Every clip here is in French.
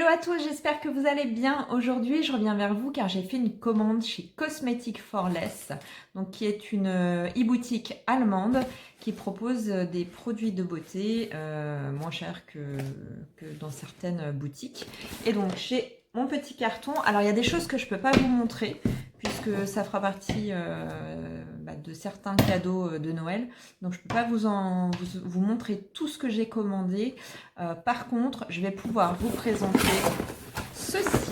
à tous, j'espère que vous allez bien. Aujourd'hui, je reviens vers vous car j'ai fait une commande chez Cosmetic for Less, donc qui est une e-boutique allemande qui propose des produits de beauté moins chers que dans certaines boutiques. Et donc j'ai mon petit carton. Alors il y a des choses que je ne peux pas vous montrer puisque ça fera partie de certains cadeaux de Noël. Donc je ne peux pas vous montrer tout ce que j'ai commandé. Par contre, je vais pouvoir vous présenter ceci.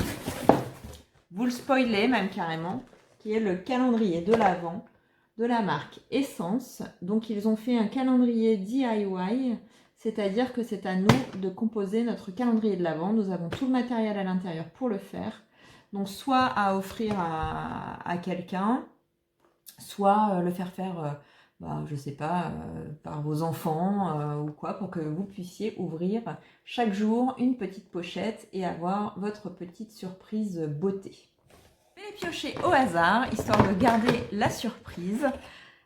Vous le spoilez même carrément, qui est le calendrier de l'Avent de la marque Essence. Donc ils ont fait un calendrier DIY, c'est-à-dire que c'est à nous de composer notre calendrier de l'Avent. Nous avons tout le matériel à l'intérieur pour le faire. Donc soit à offrir à quelqu'un, soit le faire faire, je sais pas, par vos enfants ou quoi, pour que vous puissiez ouvrir chaque jour une petite pochette et avoir votre petite surprise beauté. Je vais les piocher au hasard, histoire de garder la surprise.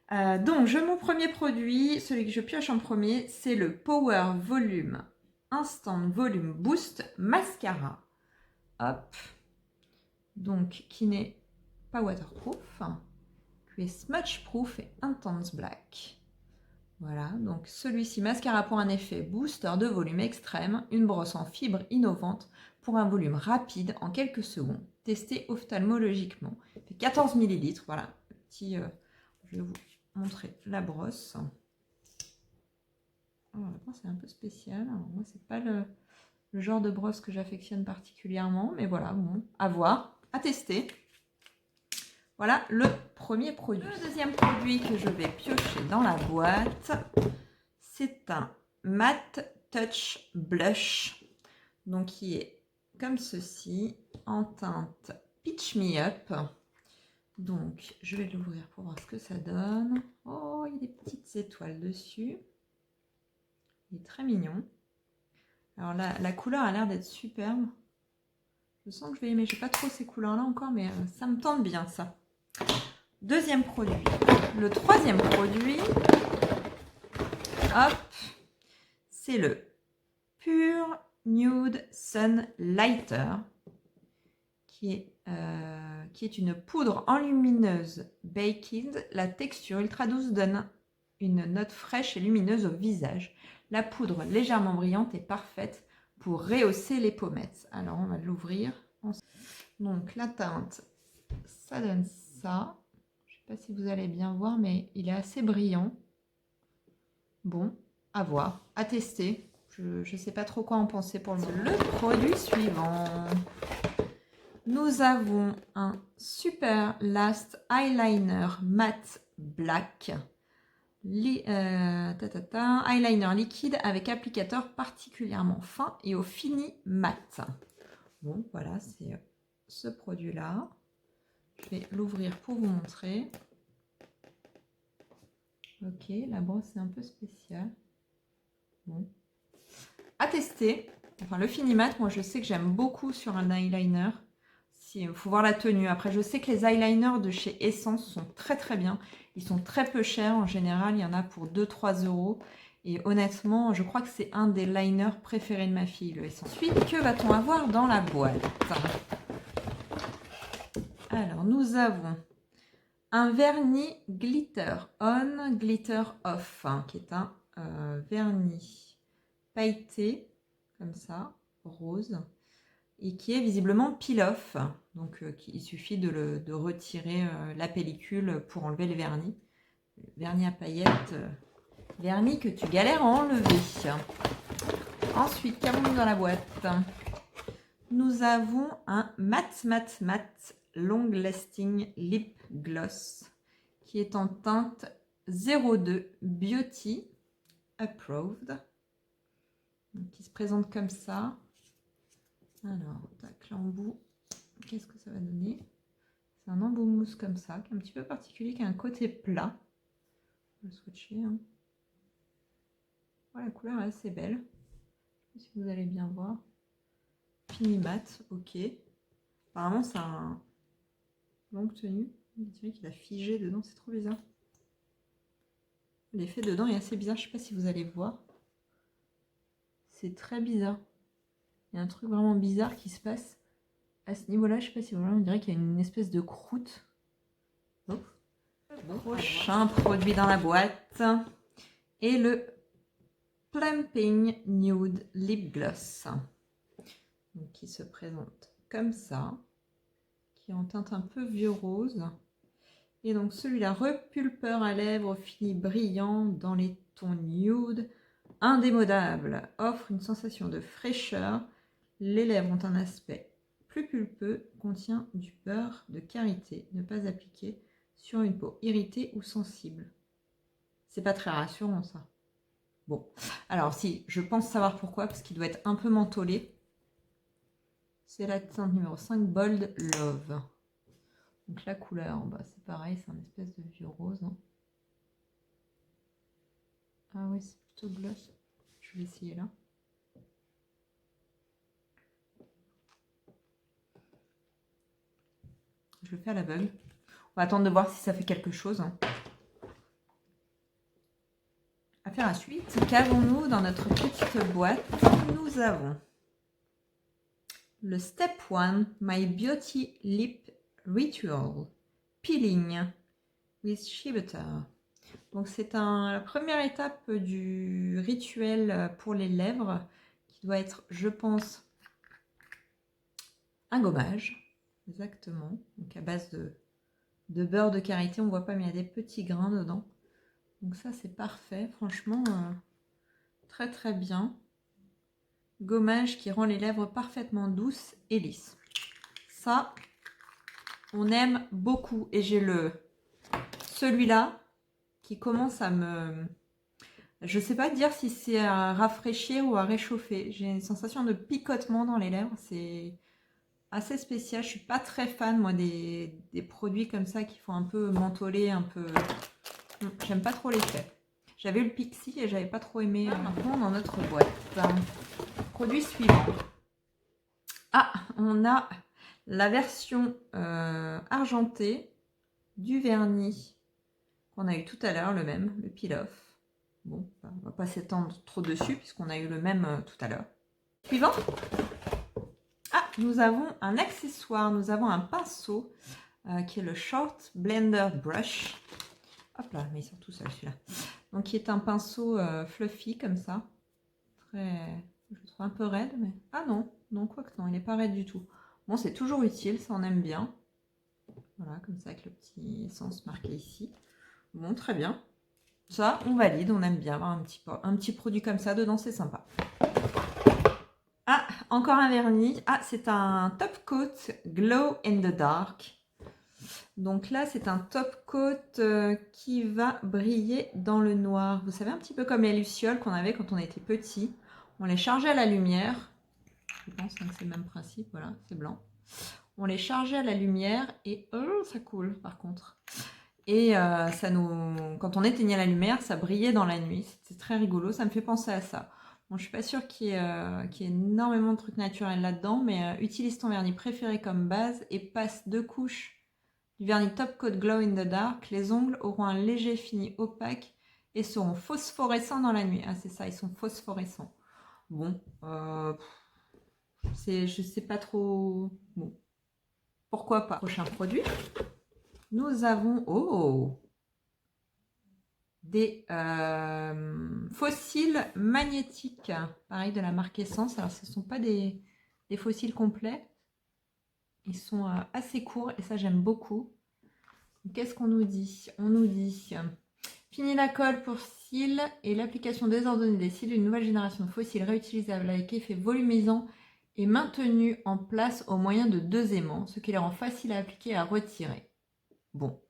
Donc, mon premier produit, celui que je pioche en premier, c'est le Power Volume Instant Volume Boost Mascara. Hop. Donc, qui n'est pas waterproof, qui est smudge proof et intense black. Voilà, donc celui-ci, mascara pour un effet booster de volume extrême, une brosse en fibre innovante pour un volume rapide en quelques secondes, testé ophtalmologiquement. Il fait 14 ml, voilà, petit, je vais vous montrer la brosse. C'est un peu spécial, alors, moi c'est pas le genre de brosse que j'affectionne particulièrement, mais voilà, bon, à voir, à tester. Voilà le premier produit. Le deuxième produit que je vais piocher dans la boîte, c'est un Matte Touch Blush, donc qui est comme ceci, en teinte Pitch Me Up. Donc je vais l'ouvrir pour voir ce que ça donne. Oh, il y a des petites étoiles dessus. Il est très mignon. Alors là, la couleur a l'air d'être superbe. Je sens que je vais aimer. J'ai pas trop ces couleurs-là encore, mais ça me tente bien ça. Deuxième produit. Le troisième produit, hop, c'est le Pure Nude Sun Lighter, qui est une poudre enlumineuse baked. La texture ultra douce donne une note fraîche et lumineuse au visage. La poudre légèrement brillante est parfaite pour rehausser les pommettes. Alors on va l'ouvrir. Donc la teinte, ça donne ça. Je ne sais pas si vous allez bien voir, mais il est assez brillant. Bon, à voir, à tester. Je ne sais pas trop quoi en penser pour le moment. Le produit suivant. Nous avons un Super Last Eyeliner Matte Black. Eyeliner liquide avec applicateur particulièrement fin et au fini mat. Bon, voilà, c'est ce produit-là. Je vais l'ouvrir pour vous montrer. Ok, la brosse est un peu spéciale. Bon, à tester. Enfin, le fini mat, moi je sais que j'aime beaucoup sur un eyeliner. Il faut voir la tenue. Après, je sais que les eyeliners de chez Essence sont très très bien. Ils sont très peu chers. En général, il y en a pour 2-3 euros. Et honnêtement, je crois que c'est un des liners préférés de ma fille, le Essence. Ensuite, que va-t-on avoir dans la boîte? Alors, nous avons un vernis Glitter On, Glitter Off, qui est un vernis pailleté, comme ça, rose, et qui est visiblement peel-off. Donc, il suffit de retirer la pellicule pour enlever le vernis. Vernis à paillettes, vernis que tu galères à enlever. Ensuite, qu'avons-nous dans la boîte? Nous avons un Matte Long Lasting Lip Gloss qui est en teinte 02 Beauty Approved. Donc, qui se présente comme ça. Alors, tac, l'embout. Qu'est-ce que ça va donner? C'est un embout mousse comme ça, qui est un petit peu particulier, qui a un côté plat. Je vais le swatcher. Hein. Voilà, la couleur est assez belle. Je sais pas si vous allez bien voir. Fini mat, ok. Apparemment, c'est un longue tenue. On dirait qu'il a figé dedans, c'est trop bizarre. L'effet dedans est assez bizarre, je sais pas si vous allez voir. C'est très bizarre. Il y a un truc vraiment bizarre qui se passe à ce niveau-là. Je sais pas si vous voyez, on dirait qu'il y a une espèce de croûte. Oh. Prochain produit dans la boîte. Et le Plumping Nude Lip Gloss. Donc, qui se présente comme ça. Qui est en teinte un peu vieux rose. Et donc celui-là, repulpeur à lèvres fini brillant dans les tons nude, indémodable, offre une sensation de fraîcheur. Les lèvres ont un aspect plus pulpeux, contient du beurre de karité, ne pas appliquer sur une peau irritée ou sensible. C'est pas très rassurant ça. Bon, alors si, je pense savoir pourquoi, parce qu'il doit être un peu mentholé. C'est la teinte numéro 5, Bold Love. Donc la couleur, bah, c'est pareil, c'est un espèce de vieux rose. Hein. Ah oui, c'est plutôt gloss. Je vais essayer là. Je le fais à l'aveugle. On va attendre de voir si ça fait quelque chose. Hein. Affaire à suite. Qu'avons-nous dans notre petite boîte? Nous avons le Step 1 My Beauty Lip Ritual Peeling with Shea Butter. Donc c'est la première étape du rituel pour les lèvres qui doit être, je pense, un gommage. Exactement. Donc à base de beurre de karité, on ne voit pas mais il y a des petits grains dedans. Donc ça c'est parfait. Franchement, très très bien. Gommage qui rend les lèvres parfaitement douces et lisses. Ça, on aime beaucoup. Et j'ai celui-là qui commence à me... Je ne sais pas dire si c'est à rafraîchir ou à réchauffer. J'ai une sensation de picotement dans les lèvres. C'est assez spécial. Je ne suis pas très fan, moi, des produits comme ça qui font un peu mentoler, un peu... J'aime pas trop l'effet. J'avais eu le Pixie et j'avais pas trop aimé. Maintenant, dans notre boîte. Produit suivant. Ah, on a la version argentée du vernis qu'on a eu tout à l'heure, le même, le peel-off. Bon, on va pas s'étendre trop dessus puisqu'on a eu le même tout à l'heure. Suivant. Ah, nous avons un accessoire. Nous avons un pinceau qui est le Short Blender Brush. Hop là, mais ils sont tout seuls celui-là. Donc, qui est un pinceau fluffy comme ça. Très... Je le trouve un peu raide, mais... Ah non, non, quoique non, il n'est pas raide du tout. Bon, c'est toujours utile, ça on aime bien. Voilà, comme ça avec le petit essence marqué ici. Bon, très bien. Ça, on valide, on aime bien avoir un petit produit comme ça dedans, c'est sympa. Ah, encore un vernis. Ah, c'est un top coat Glow in the Dark. Donc là, c'est un top coat qui va briller dans le noir. Vous savez, un petit peu comme les lucioles qu'on avait quand on était petit. On les chargeait à la lumière. Je pense que c'est le même principe. Voilà, c'est blanc. On les chargeait à la lumière et ça coule par contre. Et quand on éteignait la lumière, ça brillait dans la nuit. C'était très rigolo. Ça me fait penser à ça. Bon, je suis pas sûre qu'il y ait énormément de trucs naturels là-dedans, mais utilise ton vernis préféré comme base et passe 2 couches du vernis Top Coat Glow in the Dark. Les ongles auront un léger fini opaque et seront phosphorescents dans la nuit. Ah, c'est ça, ils sont phosphorescents. Bon, je sais pas trop. Bon, pourquoi pas. Prochain produit, nous avons des fossiles magnétiques, pareil de la marque Essence. Alors, ce ne sont pas des fossiles complets, ils sont assez courts et ça, j'aime beaucoup. Qu'est-ce qu'on nous dit? On nous dit fini la colle pour cils et l'application désordonnée des cils d'une nouvelle génération de fossiles réutilisables avec effet volumisant est maintenue en place au moyen de 2 aimants, ce qui les rend faciles à appliquer et à retirer. Bon.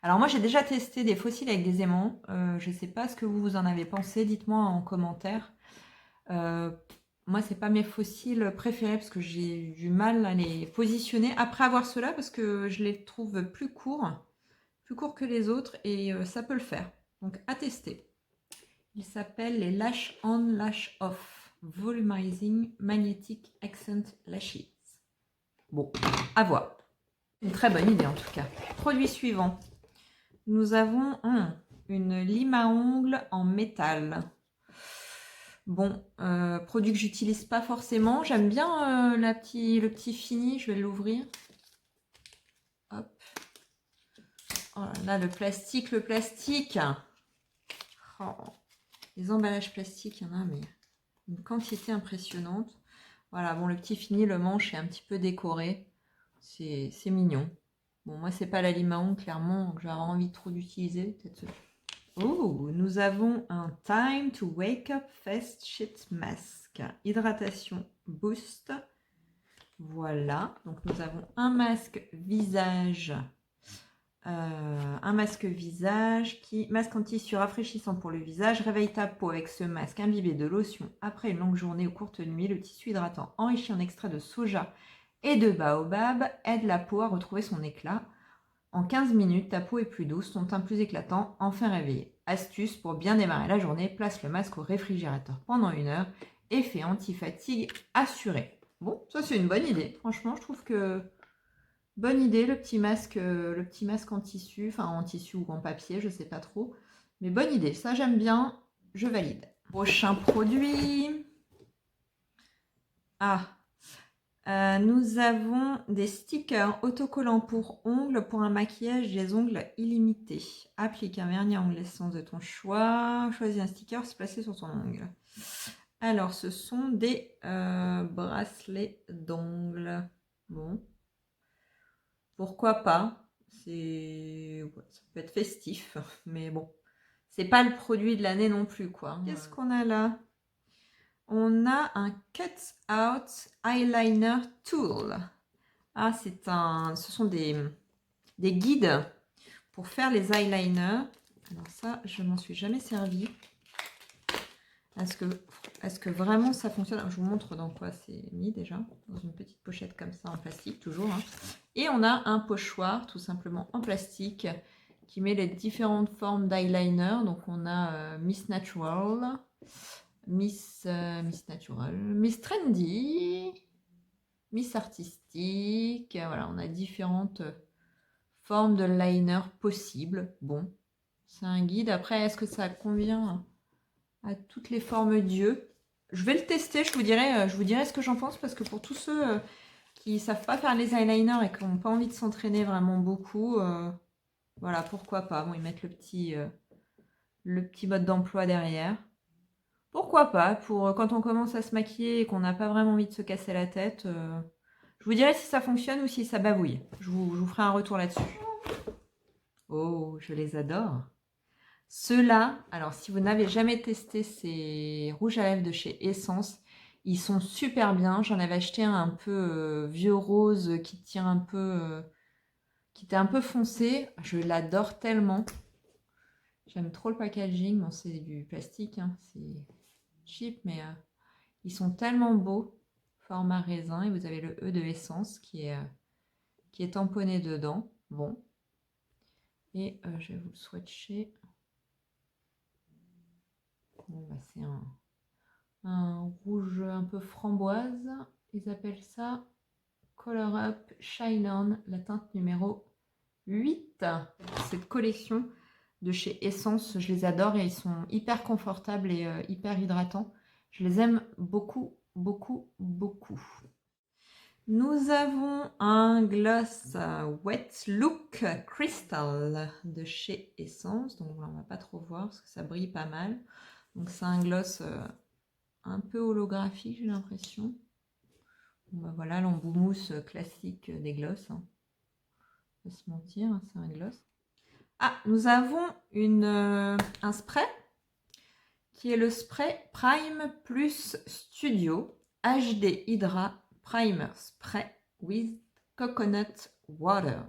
Alors moi j'ai déjà testé des fossiles avec des aimants, je ne sais pas ce que vous en avez pensé, dites-moi en commentaire. Moi c'est pas mes fossiles préférés parce que j'ai eu du mal à les positionner après avoir cela parce que je les trouve plus courts que les autres et ça peut le faire. Donc à tester. Il s'appelle les Lash On Lash Off Volumizing Magnetic Accent Lashes. Bon, à voir. Une très bonne idée en tout cas. Produit suivant. Nous avons une lime à ongles en métal. Bon, produit que j'utilise pas forcément. J'aime bien le petit fini. Je vais l'ouvrir. Hop. Oh là là, le plastique, le plastique. Oh. Les emballages plastiques, il y en a, mais une quantité impressionnante. Voilà, bon, le petit fini, le manche est un petit peu décoré. C'est mignon. Bon, moi, c'est pas l'aliment, clairement, que j'aurais envie trop d'utiliser. Peut-être. Oh, nous avons un Time to Wake Up Face Sheet Mask. Hydratation Boost. Voilà, donc nous avons un masque visage. Masque en tissu rafraîchissant pour le visage. Réveille ta peau avec ce masque imbibé de lotion après une longue journée ou courte nuit. Le tissu hydratant enrichi en extrait de soja et de baobab aide la peau à retrouver son éclat. En 15 minutes, ta peau est plus douce, ton teint plus éclatant, enfin réveillé. Astuce pour bien démarrer la journée, place le masque au réfrigérateur pendant 1 heure. Effet anti-fatigue assuré. Bon, ça c'est une bonne idée. Franchement, je trouve que bonne idée le petit masque en tissu, enfin en tissu ou en papier, je sais pas trop. Mais bonne idée, ça j'aime bien, je valide. Prochain produit. Nous avons des stickers autocollants pour ongles pour un maquillage des ongles illimité. Applique un vernis à ongles essence de ton choix. Choisis un sticker, se placer sur ton ongle. Alors, ce sont des bracelets d'ongles. Bon. Pourquoi pas? Ça peut être festif, mais bon. C'est pas le produit de l'année non plus, quoi. Qu'est-ce qu'on a là? On a un Cut Out Eyeliner Tool. Ah, ce sont des guides pour faire les eyeliners. Alors ça, je m'en suis jamais servi. Est-ce que vraiment ça fonctionne? Je vous montre dans quoi c'est mis déjà. Dans une petite pochette comme ça en plastique, toujours. Hein. Et on a un pochoir, tout simplement en plastique, qui met les différentes formes d'eyeliner. Donc on a Miss Natural, Miss Natural, Miss Trendy, Miss Artistique. Voilà, on a différentes formes de liner possibles. Bon, c'est un guide. Après, est-ce que ça convient à toutes les formes d'yeux? Je vais le tester, je vous dirai ce que j'en pense, parce que pour tous ceux qui ne savent pas faire les eyeliners et qui n'ont pas envie de s'entraîner vraiment beaucoup, voilà, pourquoi pas. Bon, ils mettent le petit mode d'emploi derrière. Pourquoi pas, pour quand on commence à se maquiller et qu'on n'a pas vraiment envie de se casser la tête. Je vous dirai si ça fonctionne ou si ça bavouille. Je vous ferai un retour là-dessus. Oh, je les adore. Ceux-là, alors si vous n'avez jamais testé ces rouges à lèvres de chez Essence, ils sont super bien. J'en avais acheté un peu vieux rose qui tient un peu, qui était un peu foncé. Je l'adore tellement. J'aime trop le packaging. Bon, c'est du plastique, hein, c'est cheap, mais ils sont tellement beaux. Format raisin, et vous avez le E de Essence qui est tamponné dedans. Bon. Et je vais vous le swatcher. Bon, bah, c'est un rouge un peu framboise. Ils appellent ça Color Up Shine On, la teinte numéro 8. Cette collection de chez Essence, je les adore et ils sont hyper confortables et hyper hydratants. Je les aime beaucoup, beaucoup, beaucoup. Nous avons un gloss Wet Look Crystal de chez Essence. Donc on ne va pas trop voir parce que ça brille pas mal. Donc c'est un gloss un peu holographique, j'ai l'impression. Bon, bah voilà, l'embout mousse classique des gloss. Hein. On va se mentir, hein, c'est un gloss. Ah, nous avons un spray qui est le spray Prime Plus Studio HD Hydra Primer Spray with Coconut Water.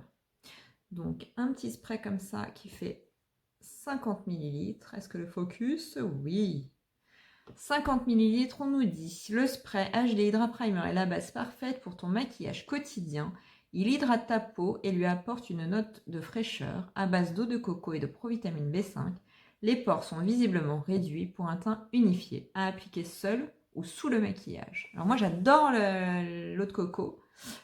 Donc un petit spray comme ça qui fait 50 ml. Est-ce que le focus? Oui. 50 ml, on nous dit le spray HD Hydra Primer est la base parfaite pour ton maquillage quotidien. Il hydrate ta peau et lui apporte une note de fraîcheur à base d'eau de coco et de provitamine B5. Les pores sont visiblement réduits pour un teint unifié, à appliquer seul ou sous le maquillage. Alors moi j'adore l'eau de coco,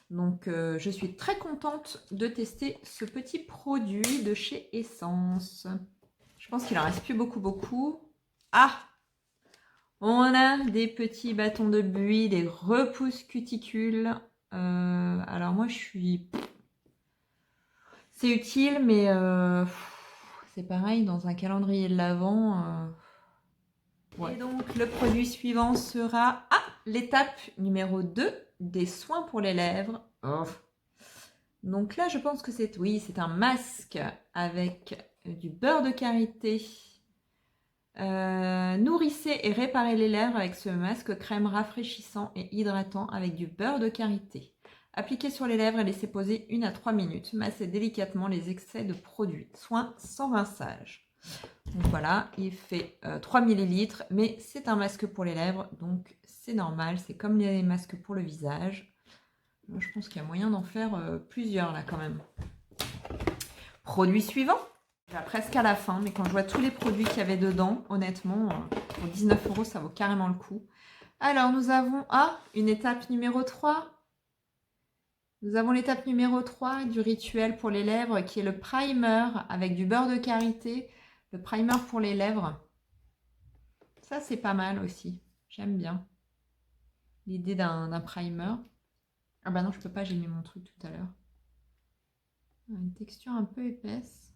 donc je suis très contente de tester ce petit produit de chez Essence. Je pense qu'il en reste plus beaucoup. Ah! On a des petits bâtons de buis, des repousses cuticules. Alors moi, je suis... C'est utile, mais c'est pareil, dans un calendrier de l'Avent... Ouais. Et donc, le produit suivant sera l'étape numéro 2, des soins pour les lèvres. Oh. Donc là, je pense que c'est un masque avec du beurre de karité. Nourrissez et réparez les lèvres avec ce masque crème rafraîchissant et hydratant avec du beurre de karité. Appliquez sur les lèvres et laissez poser 1 à 3 minutes. Massez délicatement les excès de produit. Soin sans rinçage. Donc voilà, il fait 3 ml, mais c'est un masque pour les lèvres, donc c'est normal, c'est comme les masques pour le visage. Moi, je pense qu'il y a moyen d'en faire plusieurs là quand même. Produit suivant, presque à la fin, mais quand je vois tous les produits qu'il y avait dedans, honnêtement, pour 19 €, ça vaut carrément le coup. Alors, nous avons une étape numéro 3. Nous avons l'étape numéro 3 du rituel pour les lèvres, qui est le primer avec du beurre de karité. Le primer pour les lèvres, ça c'est pas mal aussi. J'aime bien l'idée d'un primer. Ah bah non, je peux pas, j'ai mis mon truc tout à l'heure. Une texture un peu épaisse.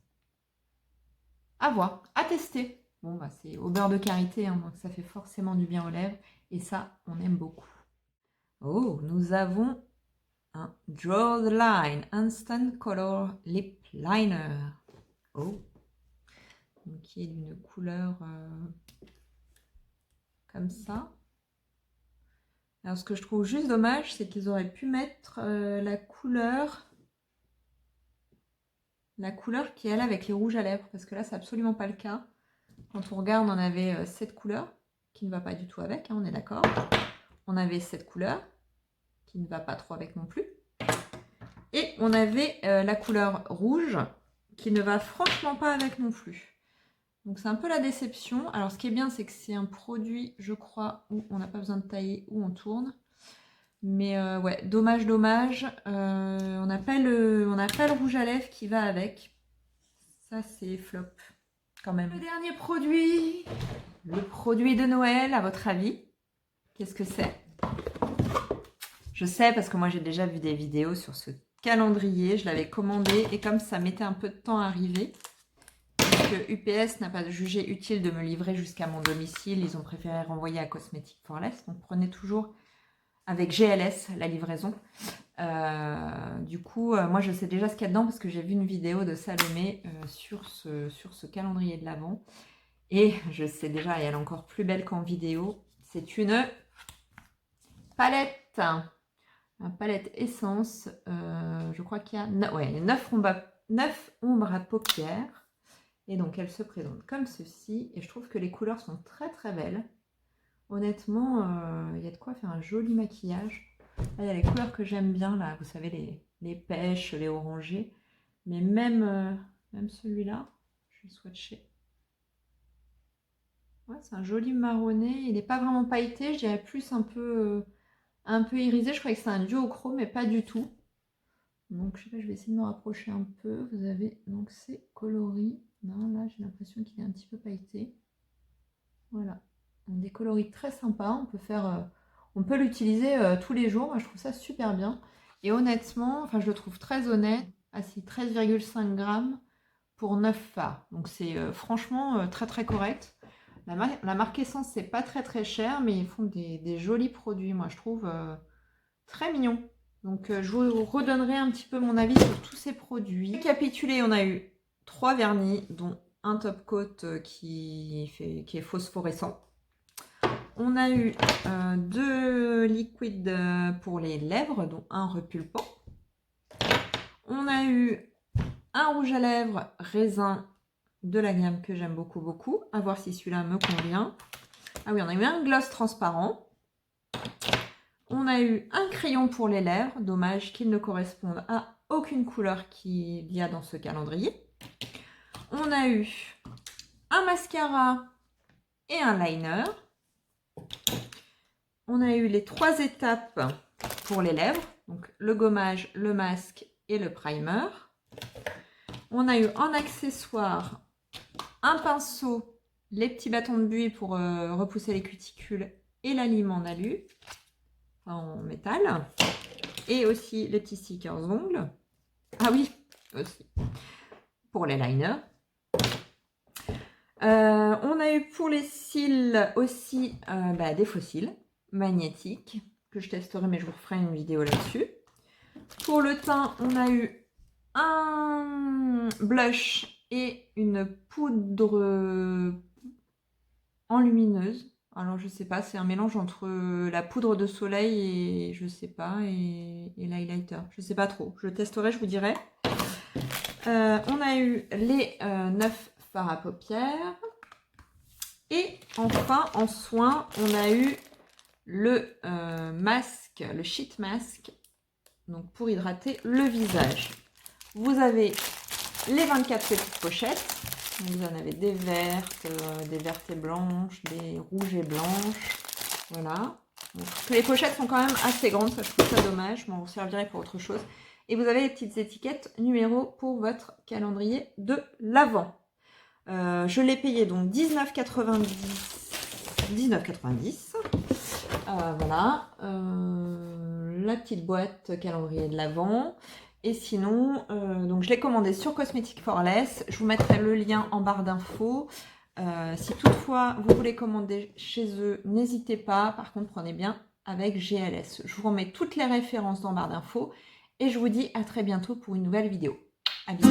À voir, à tester. Bon bah c'est au beurre de karité, hein, donc ça fait forcément du bien aux lèvres. Et ça, on aime beaucoup. Oh, nous avons un Draw the Line Instant Color Lip Liner. Oh, donc qui est d'une couleur comme ça. Alors ce que je trouve juste dommage, c'est qu'ils auraient pu mettre la couleur qui est avec les rouges à lèvres, parce que là c'est absolument pas le cas. Quand on regarde, on avait cette couleur qui ne va pas du tout avec, hein, on est d'accord. On avait cette couleur qui ne va pas trop avec non plus. Et on avait la couleur rouge qui ne va franchement pas avec non plus. Donc c'est un peu la déception. Alors ce qui est bien, c'est que c'est un produit, je crois, où on n'a pas besoin de tailler, où on tourne. Mais ouais, dommage. On n'a pas le rouge à lèvres qui va avec. Ça, c'est flop quand même. Le dernier produit, le produit de Noël, à votre avis, qu'est-ce que c'est? Je sais parce que moi j'ai déjà vu des vidéos sur ce calendrier. Je l'avais commandé et comme ça mettait un peu de temps à arriver, que UPS n'a pas jugé utile de me livrer jusqu'à mon domicile, ils ont préféré renvoyer à Cosmetics for Less. Donc prenez toujours avec GLS la livraison. Du coup, moi je sais déjà ce qu'il y a dedans parce que j'ai vu une vidéo de Salomé sur ce calendrier de l'Avent. Et je sais déjà, et elle est encore plus belle qu'en vidéo, c'est une palette. Un palette essence. Je crois qu'il y a 9 ombres à paupières. Et donc elle se présente comme ceci. Et je trouve que les couleurs sont très très belles. Honnêtement, il y a de quoi faire un joli maquillage. Là, il y a les couleurs que j'aime bien, là, vous savez, les pêches, les orangés. Mais même celui-là, je vais le swatcher. Ouais, c'est un joli marronné. Il n'est pas vraiment pailleté, je dirais plus un peu irisé. Je croyais que c'est un duochrome, mais pas du tout. Donc, je sais pas, je vais essayer de me rapprocher un peu. Vous avez, donc c'est coloris. Non, là, j'ai l'impression qu'il est un petit peu pailleté. Voilà. Donc, des coloris très sympas. On peut l'utiliser tous les jours. Moi, je trouve ça super bien. Et honnêtement, enfin, je le trouve très honnête. Ah si, 13,5 grammes pour 9 fards. Donc, c'est franchement très très correct. La marque Essence, c'est pas très très cher, mais ils font des jolis produits. Moi, je trouve très mignons. Donc, je vous redonnerai un petit peu mon avis sur tous ces produits. Récapitulé, on a eu 3 vernis, dont un top coat qui est phosphorescent. On a eu 2 liquides pour les lèvres, dont un repulpant. On a eu un rouge à lèvres raisin de la gamme que j'aime beaucoup. À voir si celui-là me convient. Ah oui, on a eu un gloss transparent. On a eu un crayon pour les lèvres. Dommage qu'il ne corresponde à aucune couleur qu'il y a dans ce calendrier. On a eu un mascara et un liner. On a eu les 3 étapes pour les lèvres. Donc le gommage, le masque et le primer. On a eu en accessoire un pinceau les petits bâtons de buée pour repousser les cuticules et la lime en alu, en métal, et aussi les petits stickers ongles. Ah oui, aussi, pour les liners. On a eu pour les cils aussi des faux cils magnétiques, que je testerai, mais je vous referai une vidéo là-dessus. Pour le teint, on a eu un blush et une poudre enlumineuse. Alors je sais pas, c'est un mélange entre la poudre de soleil et je sais pas, et l'highlighter. Je sais pas trop, je testerai, je vous dirai. On a eu les 9 fards à paupières. Et enfin, en soin, on a eu le masque, le sheet mask, donc pour hydrater le visage. Vous avez les 24 petites pochettes. Vous en avez des vertes et blanches, des rouges et blanches. Voilà. Donc, les pochettes sont quand même assez grandes, ça je trouve ça dommage, mais on servirait pour autre chose. Et vous avez les petites étiquettes numéros pour votre calendrier de l'Avent. Je l'ai payé donc 19,90. Voilà. La petite boîte calendrier de l'Avent. Et sinon, donc je l'ai commandé sur Cosmetics for Less. Je vous mettrai le lien en barre d'infos. Si toutefois vous voulez commander chez eux, n'hésitez pas. Par contre, prenez bien avec GLS. Je vous remets toutes les références dans barre d'infos. Et je vous dis à très bientôt pour une nouvelle vidéo. À bientôt.